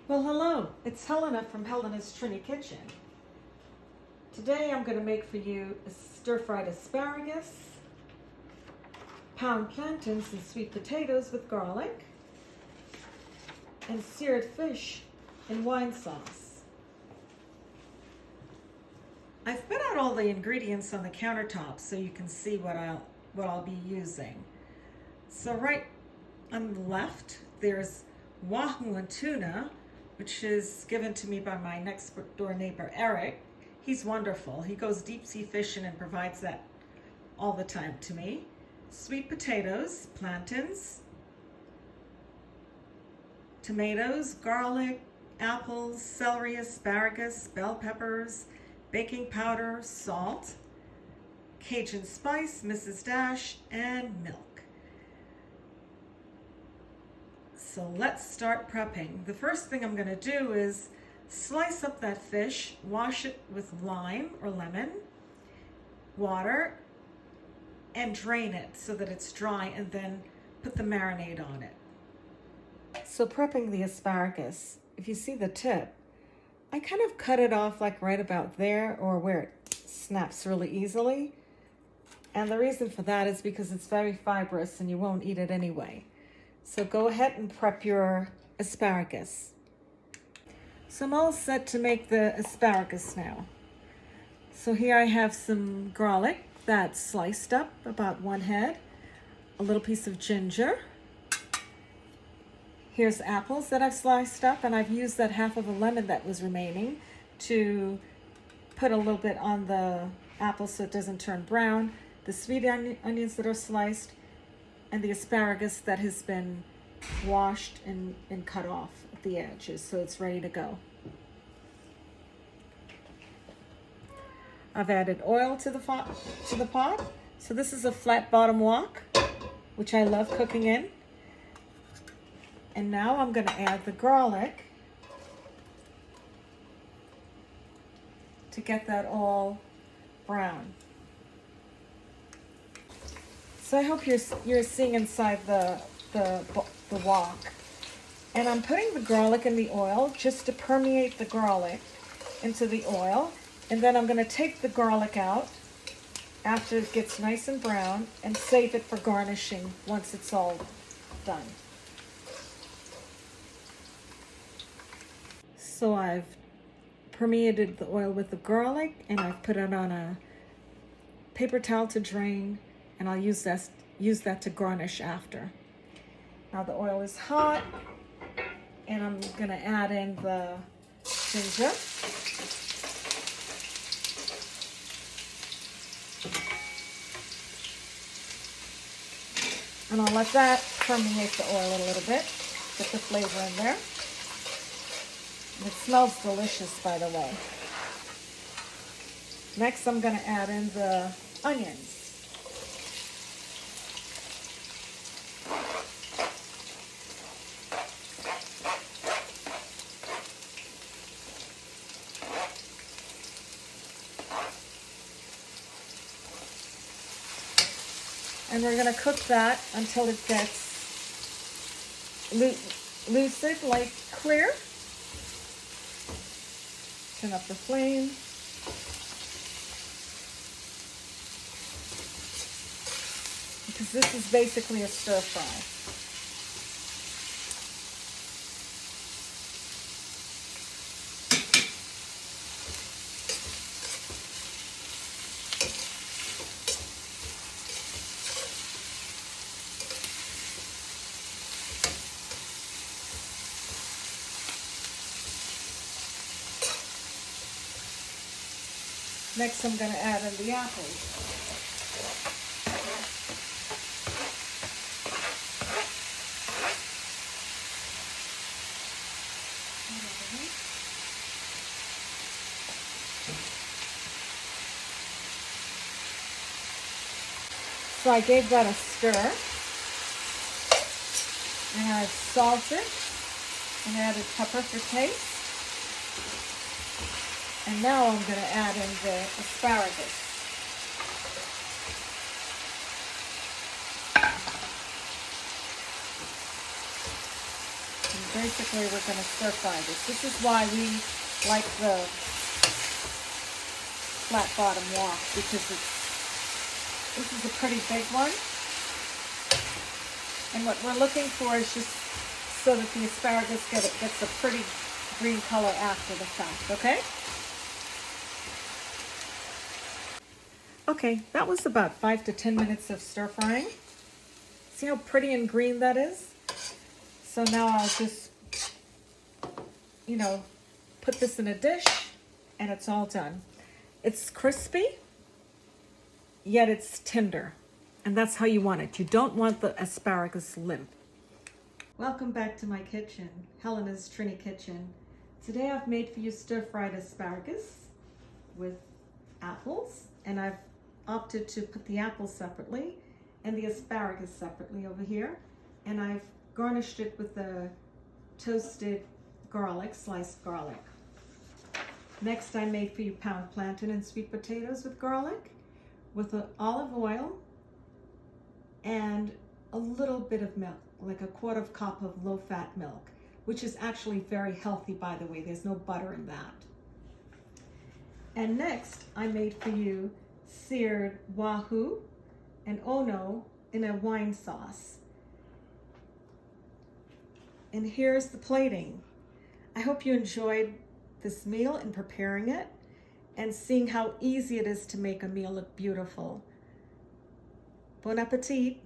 Well, hello, it's Helena from Helena's Trini Kitchen. Today I'm going to make for you a stir-fried asparagus, pound plantains and sweet potatoes with garlic, and seared fish in wine sauce. I've put out all the ingredients on the countertop so you can see what I'll be using. So right on the left, there's wahoo and tuna, which is given to me by my next door neighbor, Eric. He's wonderful. He goes deep sea fishing and provides that all the time to me. Sweet potatoes, plantains, tomatoes, garlic, apples, celery, asparagus, bell peppers, baking powder, salt, Cajun spice, Mrs. Dash, and milk. So let's start prepping. The first thing I'm going to do is slice up that fish, wash it with lime or lemon, water, and drain it so that it's dry, and then put the marinade on it. So prepping the asparagus, if you see the tip, I kind of cut it off like right about there, or where it snaps really easily. And the reason for that is because it's very fibrous and you won't eat it anyway. So go ahead and prep your asparagus. So I'm all set to make the asparagus now. So here I have some garlic that's sliced up, about one head, a little piece of ginger. Here's apples that I've sliced up, and I've used that half of a lemon that was remaining to put a little bit on the apple so it doesn't turn brown. The sweet onions that are sliced, and the asparagus that has been washed and cut off at the edges, so it's ready to go. I've added oil to the pot. So this is a flat bottom wok, which I love cooking in. And now I'm going to add the garlic to get that all brown. So I hope you're seeing inside the wok. And I'm putting the garlic in the oil just to permeate the garlic into the oil. And then I'm going to take the garlic out after it gets nice and brown and save it for garnishing once it's all done. So I've permeated the oil with the garlic, and I've put it on a paper towel to drain, and I'll use that to garnish after. Now the oil is hot, and I'm going to add in the ginger. And I'll let that permeate the oil a little bit, get the flavor in there. It smells delicious, by the way. Next, I'm going to add in the onions. And we're going to cook that until it gets lucid, like clear. Turn up the flame. Because this is basically a stir fry. Next, I'm going to add in the apples. So I gave that a stir, and I've salted and added pepper for taste. And now I'm going to add in the asparagus. basically we're going to stir fry this. This is why we like the flat bottom wok, because this is a pretty big one. And what we're looking for is just so that the asparagus gets a pretty green color after the fact, okay? Okay, that was about 5 to 10 minutes of stir frying. See how pretty and green that is? So now I'll just, put this in a dish and it's all done. It's crispy, yet it's tender. And that's how you want it. You don't want the asparagus limp. Welcome back to my kitchen, Helena's Trini kitchen. Today I've made for you stir-fried asparagus with apples, and I've opted to put the apples separately and the asparagus separately over here. And I've garnished it with the toasted garlic, sliced garlic. Next, I made for you pound plantain and sweet potatoes with garlic, with olive oil and a little bit of milk, like a quarter cup of low-fat milk, which is actually very healthy, by the way. There's no butter in that. And next, I made for you seared wahoo and ono in a wine sauce. And here's the plating. I hope you enjoyed this meal and preparing it and seeing how easy it is to make a meal look beautiful. Bon appetit!